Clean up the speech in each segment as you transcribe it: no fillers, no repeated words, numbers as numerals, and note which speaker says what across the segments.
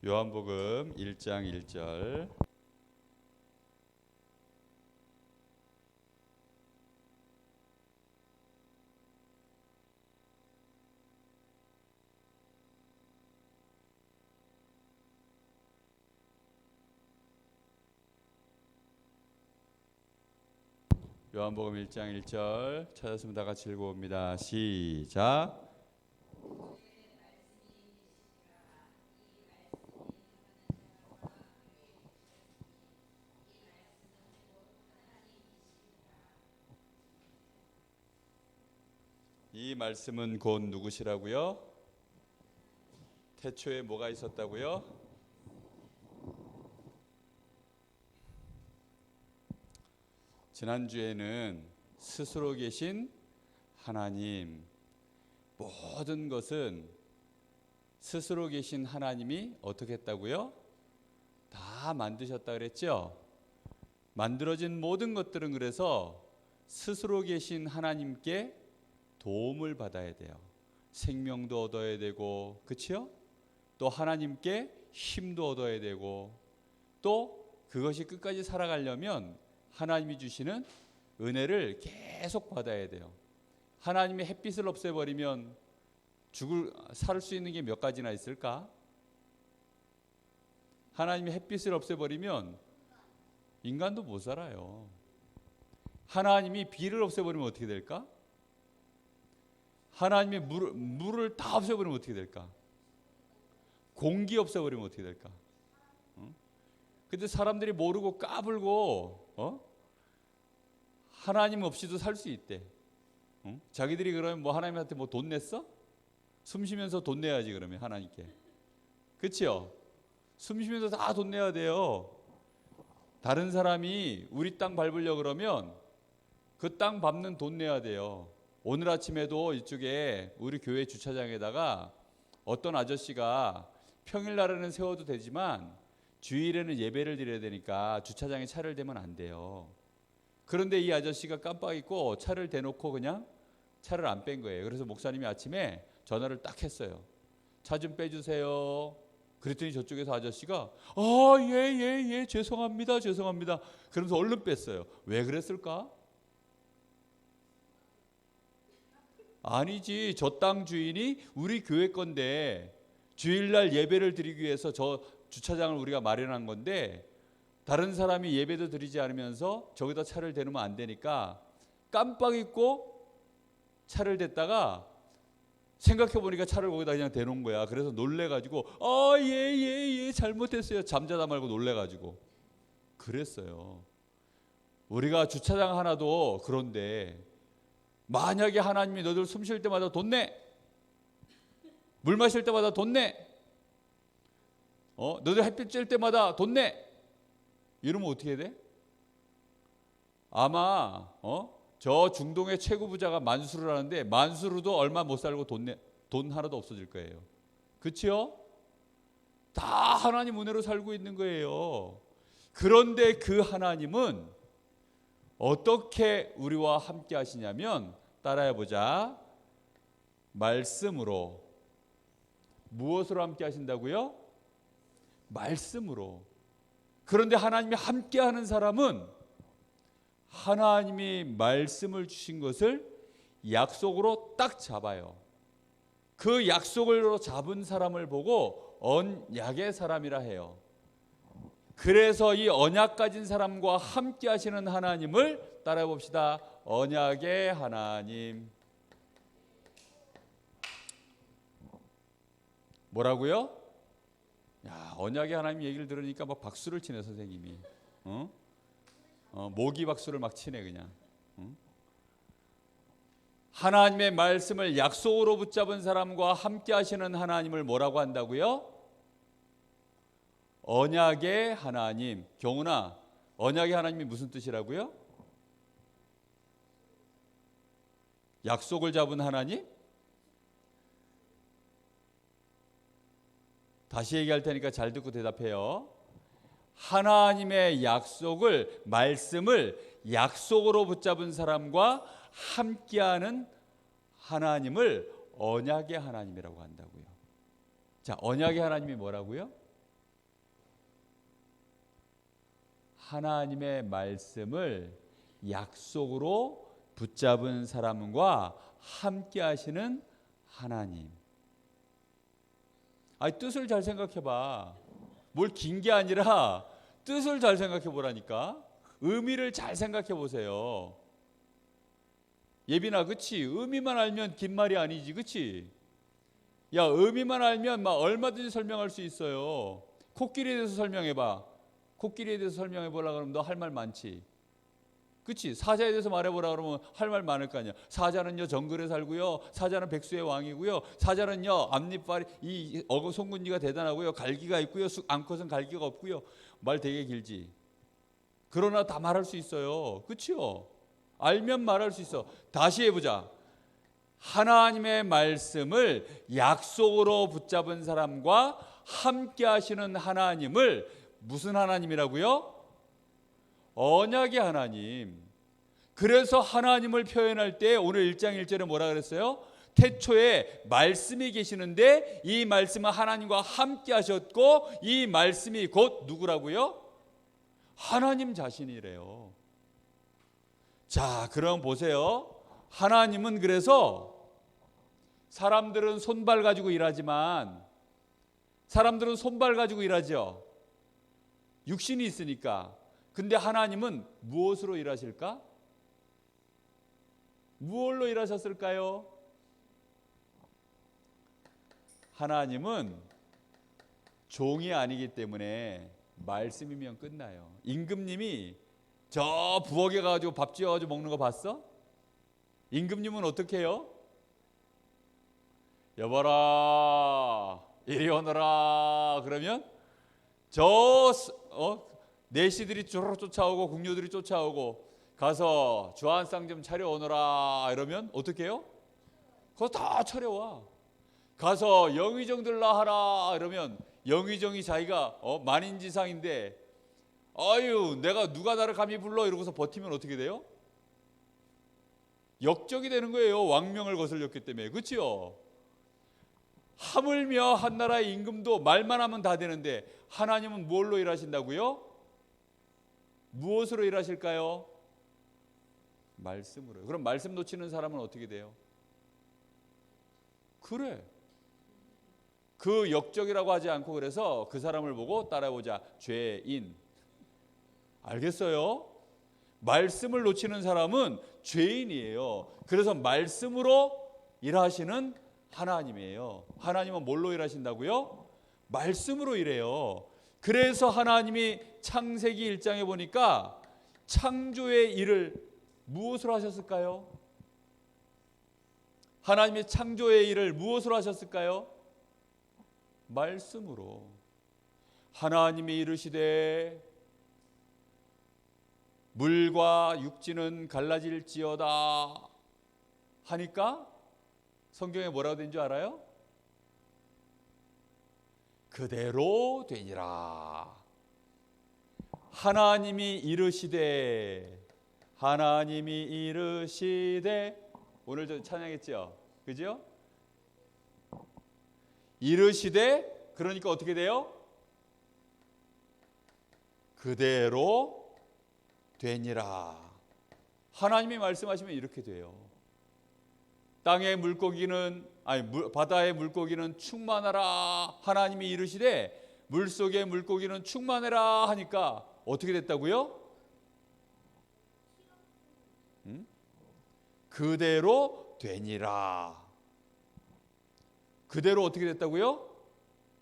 Speaker 1: 요한복음 1장 1절. 요한복음 1장 1절 찾았으면 다 같이 읽어봅니다. 시작. 이 말씀은 곧 누구시라고요? 태초에 뭐가 있었다고요? 지난주에는 스스로 계신 하나님, 모든 것은 스스로 계신 하나님이 어떻게 했다고요? 다 만드셨다 그랬죠? 만들어진 모든 것들은 그래서 스스로 계신 하나님께 도움을 받아야 돼요. 생명도 얻어야 되고, 그렇죠? 또 하나님께 힘도 얻어야 되고, 또 그것이 끝까지 살아가려면 하나님이 주시는 은혜를 계속 받아야 돼요. 하나님이 햇빛을 없애버리면 살 수 있는 게 몇 가지나 있을까? 하나님이 햇빛을 없애버리면 인간도 못 살아요. 하나님이 비를 없애버리면 어떻게 될까? 하나님이 물을 다 없애버리면 어떻게 될까? 공기 없애버리면 어떻게 될까? 근데 사람들이 모르고 까불고 하나님 없이도 살 수 있대. 자기들이 그러면 뭐 하나님한테 뭐 돈 냈어? 숨 쉬면서 돈 내야지 그러면 하나님께. 그렇죠? 숨 쉬면서 다 돈 내야 돼요. 다른 사람이 우리 땅 밟으려고 그러면 그 땅 밟는 돈 내야 돼요. 오늘 아침에도 이쪽에 우리 교회 주차장에다가 어떤 아저씨가 평일날에는 세워도 되지만 주일에는 예배를 드려야 되니까 주차장에 차를 대면 안 돼요. 그런데 이 아저씨가 깜빡 잊고 차를 대놓고 그냥 차를 안 뺀 거예요. 그래서 목사님이 아침에 전화를 딱 했어요. 차 좀 빼주세요. 그랬더니 저쪽에서 아저씨가 예, 죄송합니다. 그러면서 얼른 뺐어요. 왜 그랬을까? 아니지, 저 땅 주인이 우리 교회 건데 주일날 예배를 드리기 위해서 저 주차장을 우리가 마련한 건데 다른 사람이 예배도 드리지 않으면서 저기다 차를 대놓으면 안 되니까 깜빡 잊고 차를 댔다가 생각해보니까 차를 거기다 그냥 대놓은 거야. 그래서 놀래가지고 예, 잘못했어요. 잠자다 말고 놀래가지고 그랬어요. 우리가 주차장 하나도 그런데 만약에 하나님이 너들 숨 쉴 때마다 돈 내, 물 마실 때마다 돈 내, 너들 햇빛 쬐을 때마다 돈 내, 이러면 어떻게 돼? 아마 저 중동의 최고 부자가 만수르를 하는데 만수르도 얼마 못 살고 돈 하나도 없어질 거예요. 그렇죠? 다 하나님 은혜로 살고 있는 거예요. 그런데 그 하나님은 어떻게 우리와 함께 하시냐면 따라해보자. 말씀으로. 무엇으로 함께 하신다고요? 말씀으로. 그런데 하나님이 함께 하는 사람은 하나님이 말씀을 주신 것을 약속으로 딱 잡아요. 그 약속으로 잡은 사람을 보고 언약의 사람이라 해요. 그래서 이 언약 가진 사람과 함께 하시는 하나님을 따라해 봅시다. 언약의 하나님. 뭐라고요? 야, 언약의 하나님 얘기를 들으니까 막 박수를 치네 선생님이. 모기 박수를 막 치네 그냥. 하나님의 말씀을 약속으로 붙잡은 사람과 함께 하시는 하나님을 뭐라고 한다고요? 언약의 하나님. 경훈아, 언약의 하나님이 무슨 뜻이라고요? 약속을 잡은 하나님? 다시 얘기할 테니까 잘 듣고 대답해요. 하나님의 약속을, 말씀을 약속으로 붙잡은 사람과 함께하는 하나님을 언약의 하나님이라고 한다고요. 자, 언약의 하나님이 뭐라고요? 하나님의 말씀을 약속으로 붙잡은 사람과 함께 하시는 하나님. 아니, 뜻을 잘 생각해 봐. 뭘 긴 게 아니라 뜻을 잘 생각해 보라니까. 의미를 잘 생각해 보세요. 예빈아, 그치? 의미만 알면 긴 말이 아니지, 그치? 야, 의미만 알면 막 얼마든지 설명할 수 있어요. 코끼리에 대해서 설명해 봐. 코끼리에 대해서 설명해 보라 그러면 너 할 말 많지. 그치? 사자에 대해서 말해보라 그러면 할 말 많을 거 아니야. 사자는요 정글에 살고요, 사자는 백수의 왕이고요, 사자는요 앞니빨이 이 송곳니가 대단하고요, 갈기가 있고요, 암컷은 갈기가 없고요. 말 되게 길지. 그러나 다 말할 수 있어요. 그치요? 알면 말할 수 있어. 다시 해보자. 하나님의 말씀을 약속으로 붙잡은 사람과 함께 하시는 하나님을 무슨 하나님이라고요? 언약의 하나님. 그래서 하나님을 표현할 때 오늘 1장 1절에 뭐라 그랬어요? 태초에 말씀이 계시는데 이 말씀은 하나님과 함께 하셨고 이 말씀이 곧 누구라고요? 하나님 자신이래요. 자, 그럼 보세요. 하나님은 그래서 사람들은 손발 가지고 일하지만 사람들은 손발 가지고 일하죠. 육신이 있으니까. 근데 하나님은 무엇으로 일하실까? 무엇로 일하셨을까요? 하나님은 종이 아니기 때문에 말씀이면 끝나요. 임금님이 저 부엌에 가가지고 밥 지어가지고 먹는 거 봤어? 임금님은 어떻게 해요? 여봐라, 이리 오너라. 그러면 내시들이 쪼르르 쫓아오고 궁녀들이 쫓아오고 가서 주 한 쌍 좀 차려오너라 이러면 어떻게 해요? 그거 다 차려와. 가서 영의정들라 하라 이러면 영의정이 자기가 만인지상인데 아유 내가 누가 나를 감히 불러 이러고서 버티면 어떻게 돼요? 역적이 되는 거예요. 왕명을 거슬렸기 때문에. 그렇죠? 하물며 한나라의 임금도 말만 하면 다 되는데 하나님은 뭘로 일하신다고요? 무엇으로 일하실까요? 말씀으로요. 그럼 말씀 놓치는 사람은 어떻게 돼요? 그래. 그 역적이라고 하지 않고 그래서 그 사람을 보고 따라오자. 죄인. 알겠어요? 말씀을 놓치는 사람은 죄인이에요. 그래서 말씀으로 일하시는 하나님이에요. 하나님은 뭘로 일하신다고요? 말씀으로 일해요. 그래서 하나님이 창세기 1장에 보니까 창조의 일을 무엇으로 하셨을까요? 하나님이 창조의 일을 무엇으로 하셨을까요? 말씀으로. 하나님이 이르시되 물과 육지는 갈라질지어다 하니까 성경에 뭐라고 된 줄 알아요? 그대로 되니라. 하나님이 이르시되 오늘 저 찬양했죠? 그죠? 이르시되 그러니까 어떻게 돼요? 그대로 되니라. 하나님이 말씀하시면 이렇게 돼요. 땅의 물고기는 바다의 물고기는 충만하라. 하나님이 이르시되 물속의 물고기는 충만해라 하니까 어떻게 됐다고요? 그대로 되니라. 그대로 어떻게 됐다고요?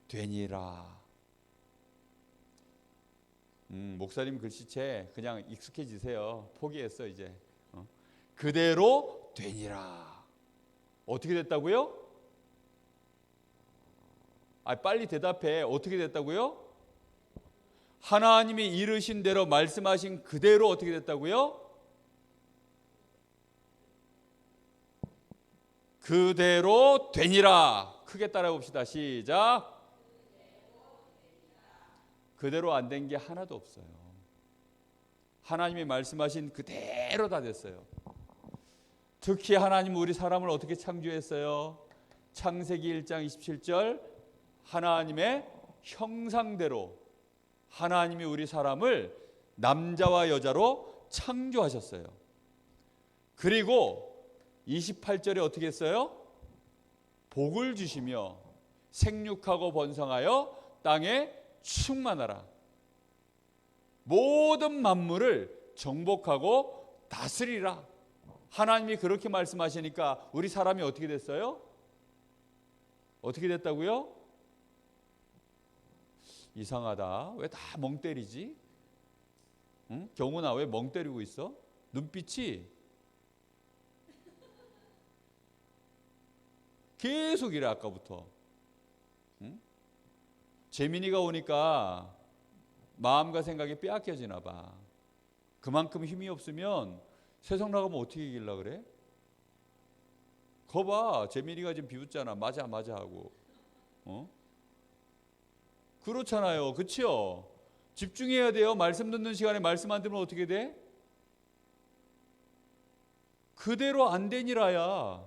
Speaker 1: 되니라. 목사님 글씨체 그냥 익숙해지세요. 포기했어 이제. 그대로 되니라. 어떻게 됐다고요? 빨리 대답해. 어떻게 됐다고요? 하나님이 이르신 대로 말씀하신 그대로 어떻게 됐다고요? 그대로 되니라. 크게 따라해 봅시다. 시작. 그대로 안 된 게 하나도 없어요. 하나님이 말씀하신 그대로 다 됐어요. 특히 하나님은 우리 사람을 어떻게 창조했어요? 창세기 1장 27절 하나님의 형상대로 하나님이 우리 사람을 남자와 여자로 창조하셨어요. 그리고 28절에 어떻게 했어요? 복을 주시며 생육하고 번성하여 땅에 충만하라. 모든 만물을 정복하고 다스리라. 하나님이 그렇게 말씀하시니까 우리 사람이 어떻게 됐어요? 어떻게 됐다고요? 이상하다. 왜 다 멍 때리지? 응? 경훈아, 왜 멍 때리고 있어? 눈빛이 계속 이래 아까부터. 응? 재민이가 오니까 마음과 생각이 빼앗겨지나 봐. 그만큼 힘이 없으면 세상 나가면 어떻게 이길라 그래? 거봐, 재민이가 지금 비웃잖아. 맞아 하고. 그렇잖아요. 그치요? 집중해야 돼요. 말씀 듣는 시간에 말씀 안 들으면 어떻게 돼? 그대로 안 되니라야.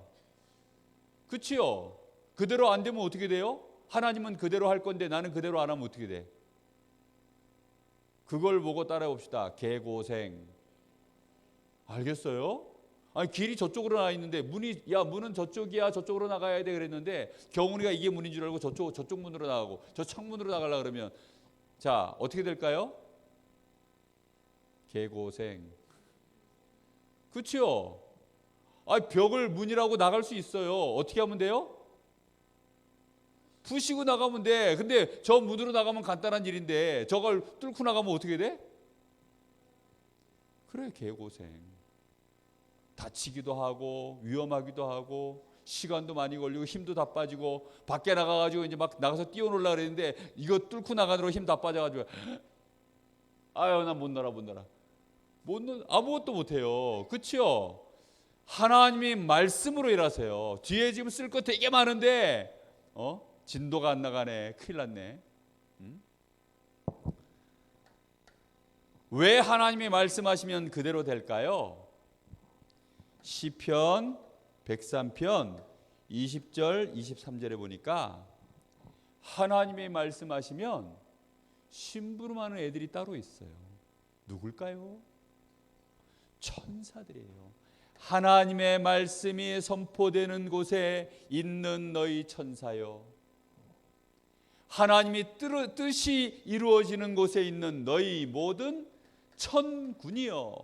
Speaker 1: 그치요? 그대로 안 되면 어떻게 돼요? 하나님은 그대로 할 건데 나는 그대로 안 하면 어떻게 돼? 그걸 보고 따라해 봅시다. 개고생. 알겠어요? 아니, 길이 저쪽으로 나 있는데 문은 저쪽이야, 저쪽으로 나가야 돼 그랬는데 경훈이가 이게 문인 줄 알고 저쪽 문으로 나가고 저 창문으로 나가려고 그러면 자, 어떻게 될까요? 개고생. 그렇죠? 아, 벽을 문이라고 나갈 수 있어요. 어떻게 하면 돼요? 부시고 나가면 돼. 근데 저 문으로 나가면 간단한 일인데 저걸 뚫고 나가면 어떻게 돼? 그래, 개고생. 다치기도 하고 위험하기도 하고 시간도 많이 걸리고 힘도 다 빠지고 밖에 나가가지고 이제 막 나가서 뛰어놀라 그랬는데 이거 뚫고 나가느라고 힘 다 빠져가지고 아유, 난 못 놀아. 아무것도 못해요. 그렇죠? 하나님이 말씀으로 일하세요. 뒤에 지금 쓸 거 되게 많은데 진도가 안 나가네. 큰일 났네. 왜 하나님이 말씀하시면 그대로 될까요? 시편 103편 20절 23절에 보니까 하나님이 말씀하시면 심부름하는 애들이 따로 있어요. 누굴까요? 천사들이에요. 하나님의 말씀이 선포되는 곳에 있는 너희 천사요, 하나님이 뜻이 이루어지는 곳에 있는 너희 모든 천군이요,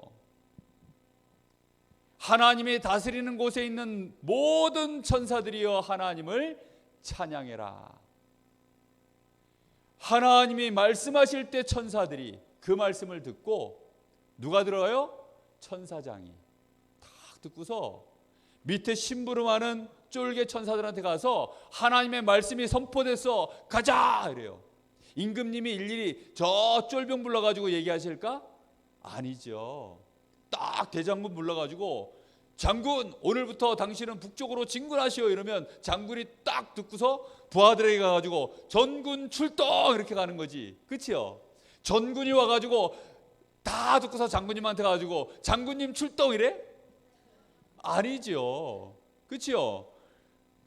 Speaker 1: 하나님이 다스리는 곳에 있는 모든 천사들이여 하나님을 찬양해라. 하나님이 말씀하실 때 천사들이 그 말씀을 듣고 누가 들어요? 천사장이 딱 듣고서 밑에 심부름하는 쫄개 천사들한테 가서 하나님의 말씀이 선포돼서 가자 이래요. 임금님이 일일이 저 쫄병 불러가지고 얘기하실까? 아니죠. 딱 대장군 불러가지고 장군, 오늘부터 당신은 북쪽으로 진군하시오 이러면 장군이 딱 듣고서 부하들에게 가가지고 전군 출동 이렇게 가는 거지. 그치요? 전군이 와가지고 다 듣고서 장군님한테 가가지고 장군님 출동 이래? 아니죠. 그치요?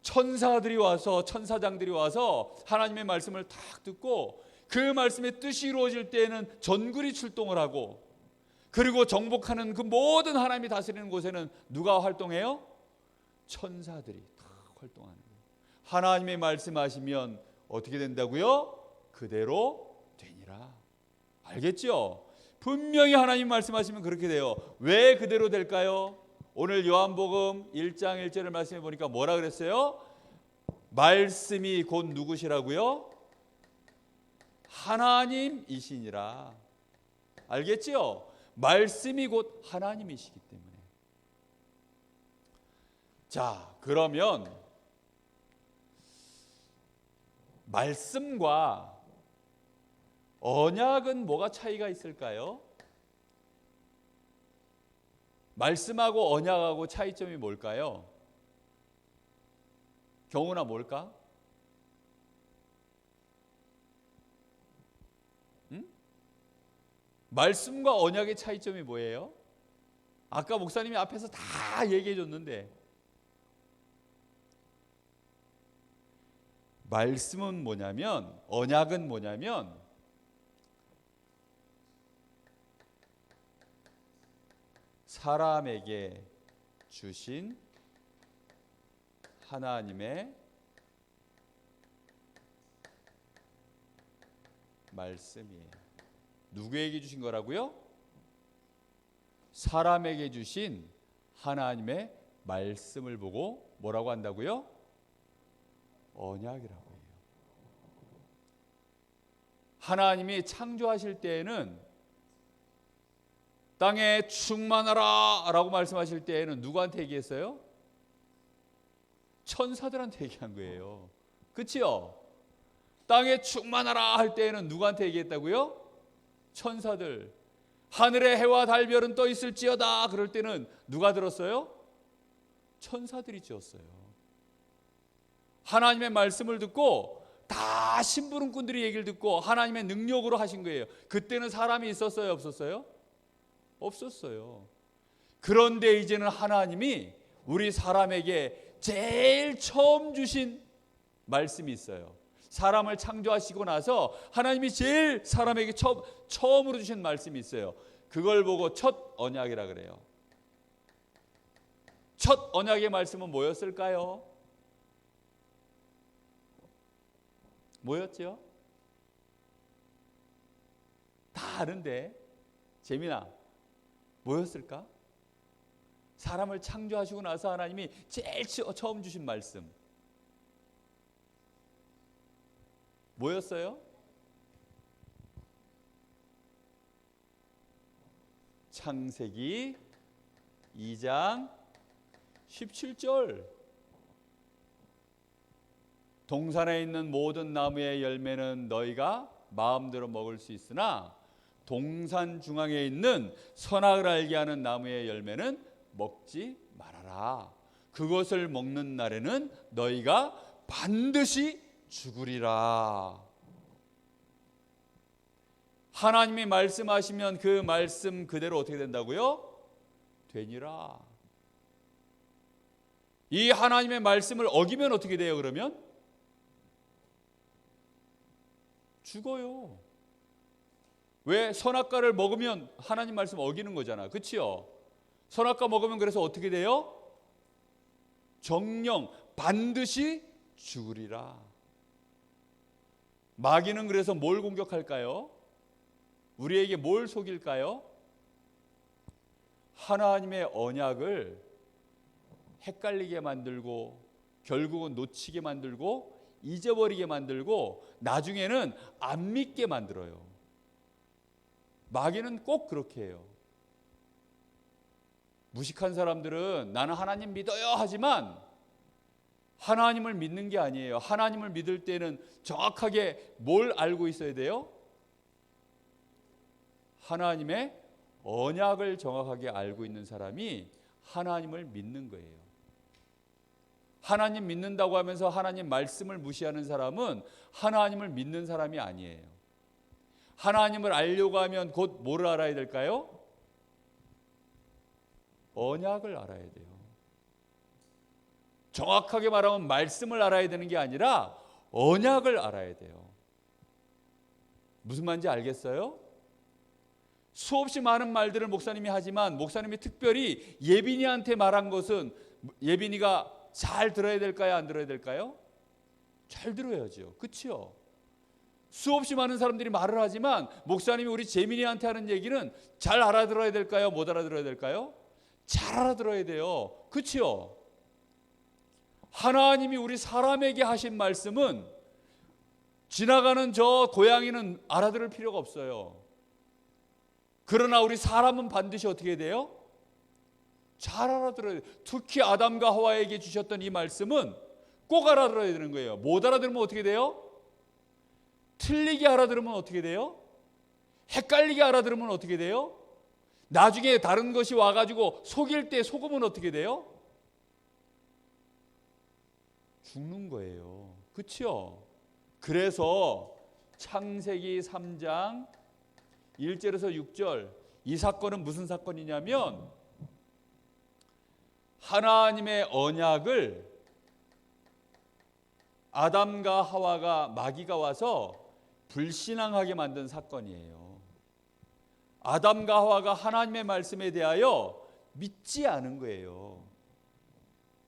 Speaker 1: 천사들이 와서, 천사장들이 와서 하나님의 말씀을 딱 듣고 그 말씀의 뜻이 이루어질 때에는 전군이 출동을 하고, 그리고 정복하는 그 모든 하나님이 다스리는 곳에는 누가 활동해요? 천사들이 다 활동하는 거예요. 하나님의 말씀하시면 어떻게 된다고요? 그대로 되니라. 알겠죠? 분명히 하나님 말씀하시면 그렇게 돼요. 왜 그대로 될까요? 오늘 요한복음 1장 1절을 말씀해 보니까 뭐라 그랬어요? 말씀이 곧 누구시라고요? 하나님이시니라. 알겠지요? 말씀이 곧 하나님이시기 때문에. 자, 그러면 말씀과 언약은 뭐가 차이가 있을까요? 말씀하고 언약하고 차이점이 뭘까요? 경우나 뭘까? 말씀과 언약의 차이점이 뭐예요? 아까 목사님이 앞에서 다 얘기해 줬는데, 말씀은 뭐냐면, 언약은 뭐냐면 사람에게 주신 하나님의 말씀이에요. 누구에게 주신 거라고요? 사람에게 주신 하나님의 말씀을 보고 뭐라고 한다고요? 언약이라고 해요. 하나님이 창조하실 때에는 땅에 충만하라 라고 말씀하실 때에는 누구한테 얘기했어요? 천사들한테 얘기한 거예요. 그치요? 땅에 충만하라 할 때에는 누구한테 얘기했다고요? 천사들. 하늘에 해와 달별은 떠 있을지어다 그럴 때는 누가 들었어요? 천사들이 지었어요. 하나님의 말씀을 듣고 다 심부름꾼들이 얘기를 듣고 하나님의 능력으로 하신 거예요. 그때는 사람이 있었어요? 없었어요? 없었어요. 그런데 이제는 하나님이 우리 사람에게 제일 처음 주신 말씀이 있어요. 사람을 창조하시고 나서 하나님이 제일 사람에게 처음으로 주신 말씀이 있어요. 그걸 보고 첫 언약이라 그래요. 첫 언약의 말씀은 뭐였을까요? 뭐였죠? 다 아는데 재민아 뭐였을까? 사람을 창조하시고 나서 하나님이 제일 처음 주신 말씀 뭐였어요? 창세기 2장 17절 동산에 있는 모든 나무의 열매는 너희가 마음대로 먹을 수 있으나 동산 중앙에 있는 선악을 알게 하는 나무의 열매는 먹지 말아라. 그것을 먹는 날에는 너희가 반드시 죽으리라. 하나님이 말씀하시면 그 말씀 그대로 어떻게 된다고요? 되니라. 이 하나님의 말씀을 어기면 어떻게 돼요? 그러면 죽어요. 왜? 선악과를 먹으면 하나님 말씀 어기는 거잖아. 그치요? 선악과 먹으면 그래서 어떻게 돼요? 정령 반드시 죽으리라. 마귀는 그래서 뭘 공격할까요? 우리에게 뭘 속일까요? 하나님의 언약을 헷갈리게 만들고 결국은 놓치게 만들고 잊어버리게 만들고 나중에는 안 믿게 만들어요. 마귀는 꼭 그렇게 해요. 무식한 사람들은 나는 하나님 믿어요 하지만 하나님을 믿는 게 아니에요. 하나님을 믿을 때는 정확하게 뭘 알고 있어야 돼요? 하나님의 언약을 정확하게 알고 있는 사람이 하나님을 믿는 거예요. 하나님 믿는다고 하면서 하나님 말씀을 무시하는 사람은 하나님을 믿는 사람이 아니에요. 하나님을 알려고 하면 곧 뭐를 알아야 될까요? 언약을 알아야 돼요. 정확하게 말하면 말씀을 알아야 되는 게 아니라 언약을 알아야 돼요. 무슨 말인지 알겠어요? 수없이 많은 말들을 목사님이 하지만 목사님이 특별히 예빈이한테 말한 것은 예빈이가 잘 들어야 될까요? 안 들어야 될까요? 잘 들어야죠. 그렇죠? 수없이 많은 사람들이 말을 하지만 목사님이 우리 재민이한테 하는 얘기는 잘 알아들어야 될까요? 못 알아들어야 될까요? 잘 알아들어야 돼요. 그렇죠? 하나님이 우리 사람에게 하신 말씀은 지나가는 저 고양이는 알아들을 필요가 없어요. 그러나 우리 사람은 반드시 어떻게 돼요? 잘 알아들어야 돼요. 특히 아담과 하와에게 주셨던 이 말씀은 꼭 알아들어야 되는 거예요. 못 알아들으면 어떻게 돼요? 틀리게 알아들으면 어떻게 돼요? 헷갈리게 알아들으면 어떻게 돼요? 나중에 다른 것이 와가지고 속일 때 속으면 어떻게 돼요? 죽는 거예요. 그렇죠? 그래서 창세기 3장 1절에서 6절 이 사건은 무슨 사건이냐면 하나님의 언약을 아담과 하와가 마귀가 와서 불신앙하게 만든 사건이에요. 아담과 하와가 하나님의 말씀에 대하여 믿지 않은 거예요.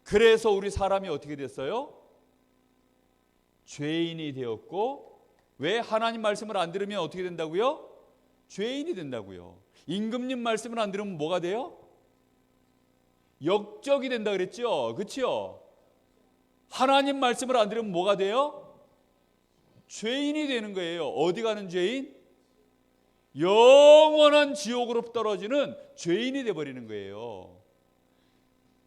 Speaker 1: 그래서 우리 사람이 어떻게 됐어요? 죄인이 되었고, 왜? 하나님 말씀을 안 들으면 어떻게 된다고요? 죄인이 된다고요. 임금님 말씀을 안 들으면 뭐가 돼요? 역적이 된다 그랬죠? 그렇죠? 하나님 말씀을 안 들으면 뭐가 돼요? 죄인이 되는 거예요. 어디 가는 죄인? 영원한 지옥으로 떨어지는 죄인이 돼버리는 거예요.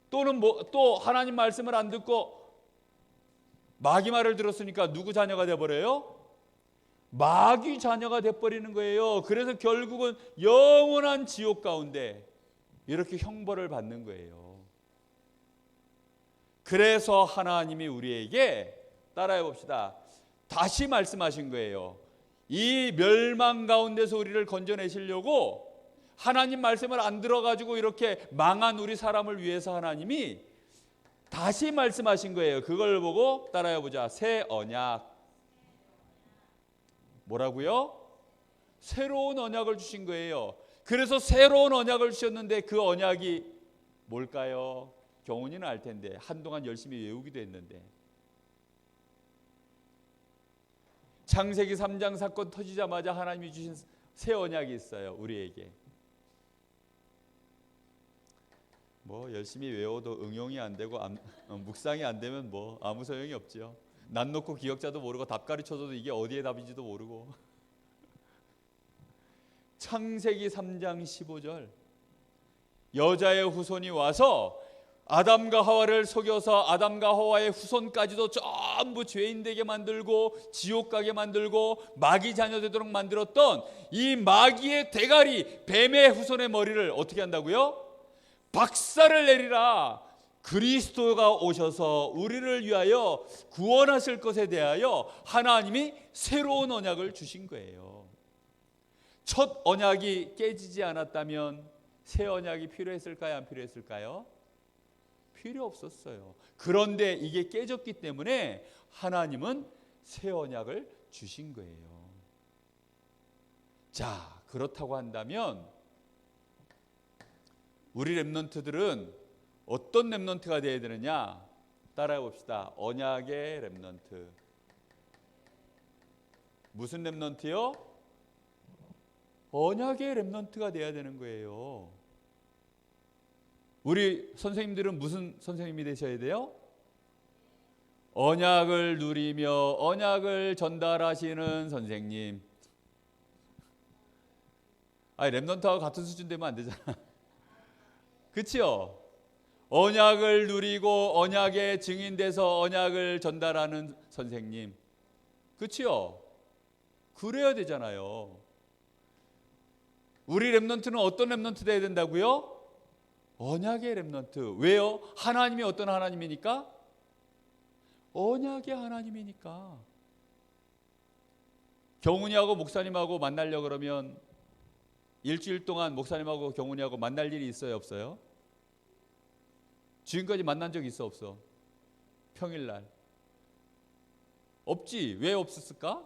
Speaker 1: 또는 또 하나님 말씀을 안 듣고 마귀 말을 들었으니까 누구 자녀가 돼버려요? 마귀 자녀가 돼버리는 거예요. 그래서 결국은 영원한 지옥 가운데 이렇게 형벌을 받는 거예요. 그래서 하나님이 우리에게 따라해 봅시다. 다시 말씀하신 거예요. 이 멸망 가운데서 우리를 건져내시려고 하나님 말씀을 안 들어가지고 이렇게 망한 우리 사람을 위해서 하나님이 다시 말씀하신 거예요. 그걸 보고 따라해 보자. 새 언약. 뭐라고요? 새로운 언약을 주신 거예요. 그래서 새로운 언약을 주셨는데 그 언약이 뭘까요? 경훈이는 알 텐데 한동안 열심히 외우기도 했는데, 창세기 3장 사건 터지자마자 하나님이 주신 새 언약이 있어요. 우리에게. 뭐 열심히 외워도 응용이 안 되고 묵상이 안 되면 뭐 아무 소용이 없죠. 난 놓고 기억자도 모르고 답 가르쳐줘도 이게 어디에 답인지도 모르고. 창세기 3장 15절, 여자의 후손이 와서 아담과 하와를 속여서 아담과 하와의 후손까지도 전부 죄인 되게 만들고 지옥 가게 만들고 마귀 자녀 되도록 만들었던 이 마귀의 대가리, 뱀의 후손의 머리를 어떻게 한다고요? 박살을 내리라. 그리스도가 오셔서 우리를 위하여 구원하실 것에 대하여 하나님이 새로운 언약을 주신 거예요. 첫 언약이 깨지지 않았다면 새 언약이 필요했을까요? 안 필요했을까요? 필요 없었어요. 그런데 이게 깨졌기 때문에 하나님은 새 언약을 주신 거예요. 자, 그렇다고 한다면 우리 렘넌트들은 어떤 렘넌트가 되어야 되느냐? 따라해 봅시다. 언약의 렘넌트. 무슨 렘넌트요? 언약의 렘넌트가 되어야 되는 거예요. 우리 선생님들은 무슨 선생님이 되셔야 돼요? 언약을 누리며 언약을 전달하시는 선생님. 렘넌트하고 같은 수준 되면 안 되잖아. 그렇죠? 언약을 누리고 언약의 증인돼서 언약을 전달하는 선생님. 그렇죠? 그래야 되잖아요. 우리 렘넌트는 어떤 렘넌트 돼야 된다고요? 언약의 렘넌트. 왜요? 하나님이 어떤 하나님이니까? 언약의 하나님이니까. 경훈이하고 목사님하고 만나려고 그러면 일주일 동안 목사님하고 경훈이하고 만날 일이 있어요, 없어요? 지금까지 만난 적 있어, 없어? 평일날. 없지. 왜 없었을까?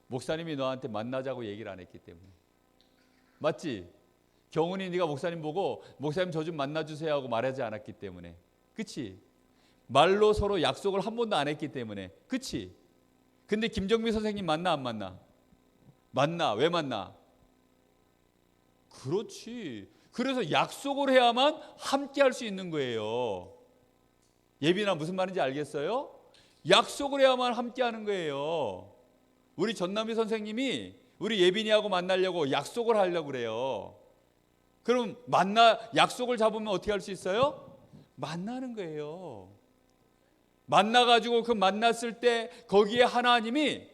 Speaker 1: 목사님이 너한테 만나자고 얘기를 안 했기 때문에. 맞지? 경훈이 네가 목사님 보고 목사님 저 좀 만나주세요 하고 말하지 않았기 때문에. 그치? 말로 서로 약속을 한 번도 안 했기 때문에. 그치? 근데 김정미 선생님 만나 안 만나? 만나. 왜 만나? 그렇지. 그래서 약속을 해야만 함께 할 수 있는 거예요. 예빈아 무슨 말인지 알겠어요? 약속을 해야만 함께 하는 거예요. 우리 전남희 선생님이 우리 예빈이하고 만나려고 약속을 하려고 그래요. 그럼 약속을 잡으면 어떻게 할 수 있어요? 만나는 거예요. 만나가지고 그 만났을 때 거기에 하나님이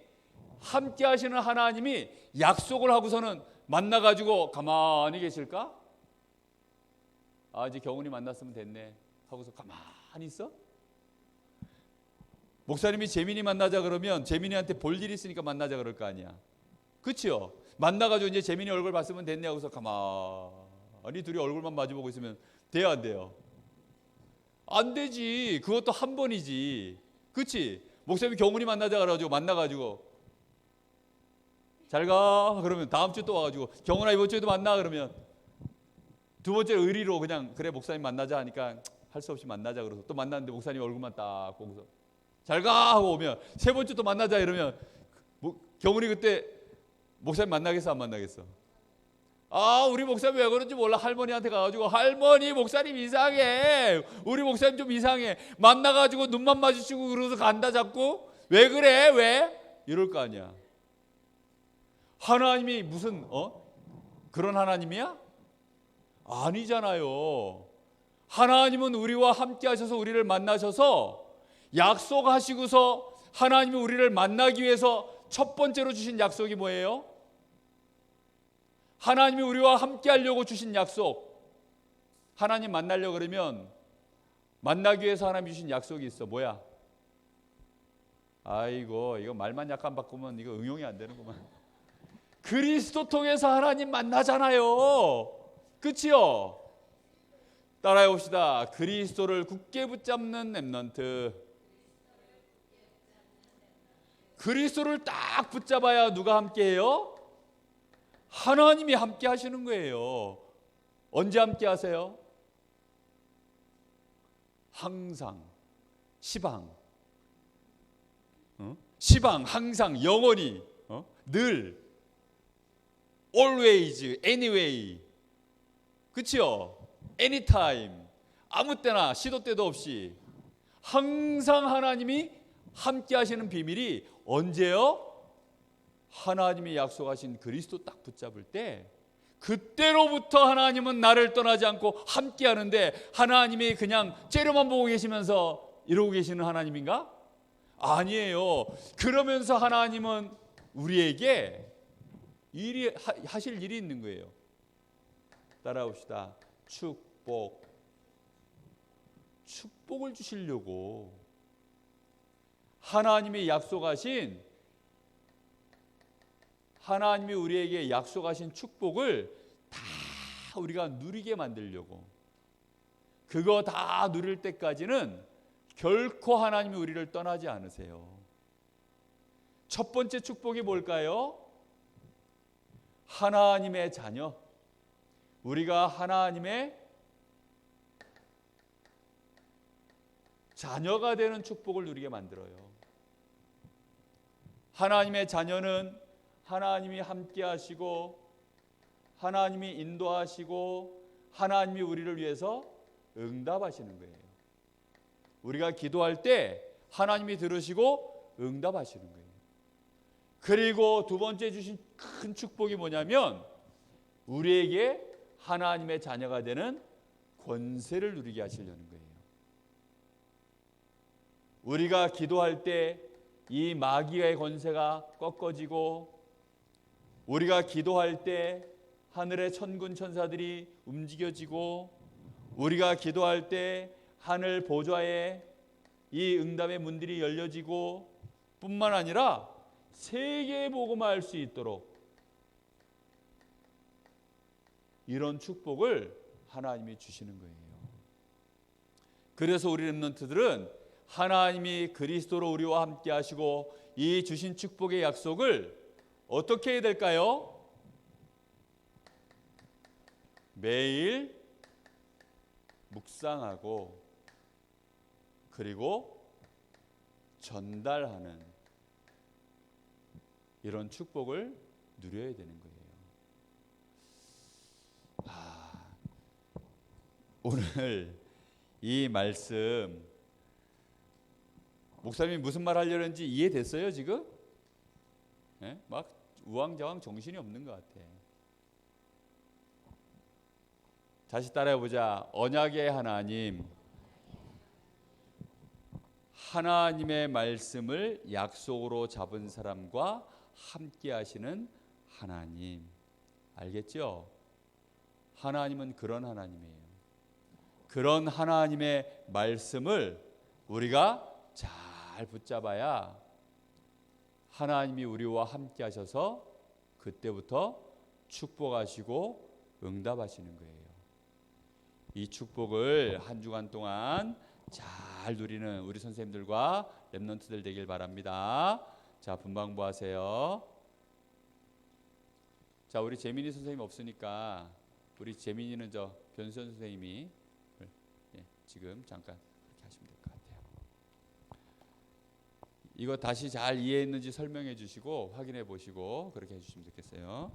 Speaker 1: 함께 하시는 하나님이 약속을 하고서는 만나가지고 가만히 계실까? 이제 경훈이 만났으면 됐네 하고서 가만히 있어? 목사님이 재민이 만나자 그러면 재민이한테 볼 일이 있으니까 만나자 그럴 거 아니야. 그렇죠? 만나가지고 이제 재민이 얼굴 봤으면 됐네 하고서 가만히 둘이 얼굴만 마주보고 있으면 돼요, 안 돼요? 안 되지. 그것도 한 번이지. 그렇지? 목사님이 경훈이 만나자 그래가지고 만나가지고 잘 가 그러면 다음 주 또 와가지고 경훈아 이번 주에도 만나 그러면 두 번째로 의리로 그냥 그래 목사님 만나자 하니까 할 수 없이 만나자 그래서 또 만났는데 목사님 얼굴만 딱 보고서 잘 가 하고 오면 세 번째 또 만나자 이러면 경훈이 그때 목사님 만나겠어 안 만나겠어? 아 우리 목사님 왜 그런지 몰라. 할머니한테 가가지고 할머니 목사님 이상해. 우리 목사님 좀 이상해. 만나가지고 눈만 마주치고 그러고서 간다 자꾸. 왜 그래 왜? 이럴 거 아니야. 하나님이 무슨 그런 하나님이야? 아니잖아요. 하나님은 우리와 함께 하셔서 우리를 만나셔서 약속하시고서 하나님이 우리를 만나기 위해서 첫 번째로 주신 약속이 뭐예요? 하나님이 우리와 함께 하려고 주신 약속. 하나님 만나려고 그러면 만나기 위해서 하나님이 주신 약속이 있어. 뭐야? 아이고 이거 말만 약간 바꾸면 이거 응용이 안 되는구만. 그리스도 통해서 하나님 만나잖아요. 그치요? 따라해 봅시다. 그리스도를 굳게 붙잡는 렘넌트. 그리스도를 딱 붙잡아야 누가 함께해요? 하나님이 함께 하시는 거예요. 언제 함께 하세요? 항상 시방 시방 항상 영원히 늘 always anyway 그치요? anytime 아무 때나 시도 때도 없이 항상 하나님이 함께 하시는 비밀이 언제요? 하나님이 약속하신 그리스도 딱 붙잡을 때 그때로부터 하나님은 나를 떠나지 않고 함께 하는데 하나님이 그냥 째려만 보고 계시면서 이러고 계시는 하나님인가? 아니에요. 그러면서 하나님은 우리에게 하실 일이 있는 거예요. 따라옵시다. 축복을 주시려고 하나님이 약속하신 하나님이 우리에게 약속하신 축복을 다 우리가 누리게 만들려고 그거 다 누릴 때까지는 결코 하나님이 우리를 떠나지 않으세요. 첫 번째 축복이 뭘까요? 하나님의 자녀. 우리가 하나님의 자녀가 되는 축복을 누리게 만들어요. 하나님의 자녀는 하나님이 함께 하시고 하나님이 인도하시고 하나님이 우리를 위해서 응답하시는 거예요. 우리가 기도할 때 하나님이 들으시고 응답하시는 거예요. 그리고 두 번째 주신 큰 축복이 뭐냐면 우리에게 하나님의 자녀가 되는 권세를 누리게 하시려는 거예요. 우리가 기도할 때 이 마귀의 권세가 꺾어지고 우리가 기도할 때 하늘의 천군 천사들이 움직여지고 우리가 기도할 때 하늘 보좌에 이 응답의 문들이 열려지고 뿐만 아니라 세계에 복음할 수 있도록 이런 축복을 하나님이 주시는 거예요. 그래서 우리 렘넌트들은 하나님이 그리스도로 우리와 함께 하시고 이 주신 축복의 약속을 어떻게 해야 될까요? 매일 묵상하고 그리고 전달하는 이런 축복을 누려야 되는 거예요. 오늘 이 말씀 목사님이 무슨 말 하려는지 이해됐어요 지금? 네? 막 우왕좌왕 정신이 없는 것 같아. 다시 따라해보자. 언약의 하나님, 하나님의 말씀을 약속으로 잡은 사람과 함께 하시는 하나님. 알겠죠? 하나님은 그런 하나님이에요. 그런 하나님의 말씀을 우리가 잘 붙잡아야 하나님이 우리와 함께 하셔서 그때부터 축복하시고 응답하시는 거예요. 이 축복을 한 주간 동안 잘 누리는 우리 선생님들과 렘넌트들 되길 바랍니다. 자, 분방부 하세요. 자, 우리 재민이 선생님 없으니까 우리 재민이는 저 변수현 선생님이 지금 잠깐 그렇게 하시면 될 것 같아요. 이거 다시 잘 이해했는지 설명해 주시고 확인해 보시고 그렇게 해주시면 좋겠어요.